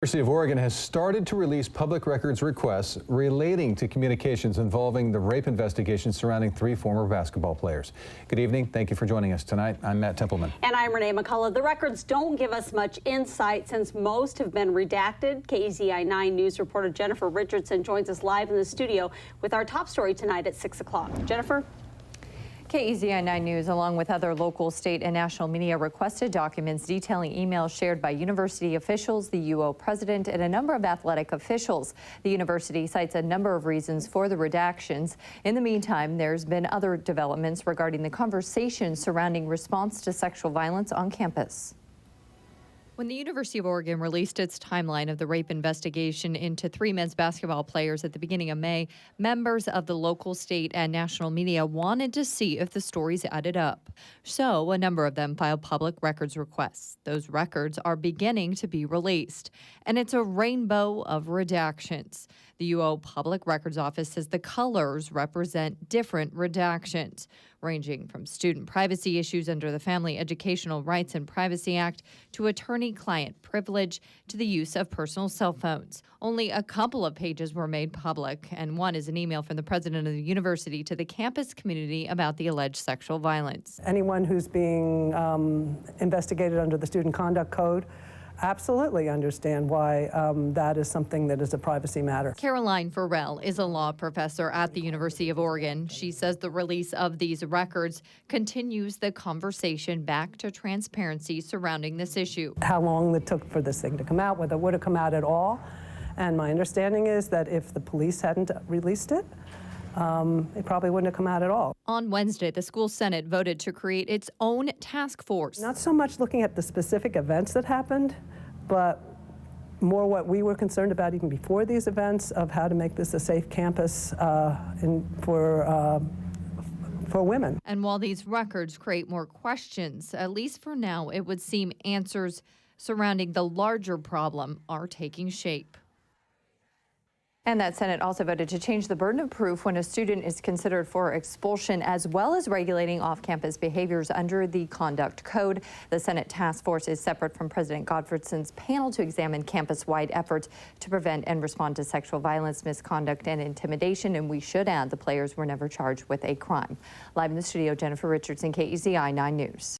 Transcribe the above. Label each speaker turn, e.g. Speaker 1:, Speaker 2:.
Speaker 1: University of Oregon has started to release public records requests relating to communications involving the rape investigation surrounding 3 former basketball players. Good evening. Thank you for joining us tonight. I'm Matt Templeman.
Speaker 2: And I'm Renee McCullough. The records don't give us much insight since most have been redacted. KEZI 9 News reporter Jennifer Richardson joins us live in the studio with our top story tonight at 6 o'clock. Jennifer?
Speaker 3: KEZI 9 News, along with other local, state, and national media, requested documents detailing emails shared by university officials, the UO president, and a number of athletic officials. The university cites a number of reasons for the redactions. In the meantime, there's been other developments regarding the conversation surrounding response to sexual violence on campus. When the University of Oregon released its timeline of the rape investigation into 3 men's basketball players at the beginning of May, members of the local, state, and national media wanted to see if the stories added up. So a number of them filed public records requests. Those records are beginning to be released, and it's a rainbow of redactions. The UO Public Records Office says the colors represent different redactions, ranging from student privacy issues under the Family Educational Rights and Privacy Act to attorney-client privilege to the use of personal cell phones. Only a couple of pages were made public, and one is an email from the president of the university to the campus community about the alleged sexual violence.
Speaker 4: Anyone who's being investigated under the Student Conduct Code absolutely understand why that is something that is a privacy matter.
Speaker 3: Caroline Farrell is a law professor at the University of Oregon. She says the release of these records continues the conversation back to transparency surrounding this issue.
Speaker 4: How long it took for this thing to come out, whether it would have come out at all. And my understanding is that if the police hadn't released it, it probably wouldn't have come out at all.
Speaker 3: On Wednesday, the school Senate voted to create its own task force.
Speaker 4: Not so much looking at the specific events that happened, but more what we were concerned about even before these events of how to make this a safe campus for women.
Speaker 3: And while these records create more questions, at least for now, it would seem answers surrounding the larger problem are taking shape. And that Senate also voted to change the burden of proof when a student is considered for expulsion, as well as regulating off-campus behaviors under the Conduct Code. The Senate task force is separate from President Gottfredson's panel to examine campus-wide efforts to prevent and respond to sexual violence, misconduct, and intimidation. And we should add the players were never charged with a crime. Live in the studio, Jennifer Richardson, KEZI 9 News.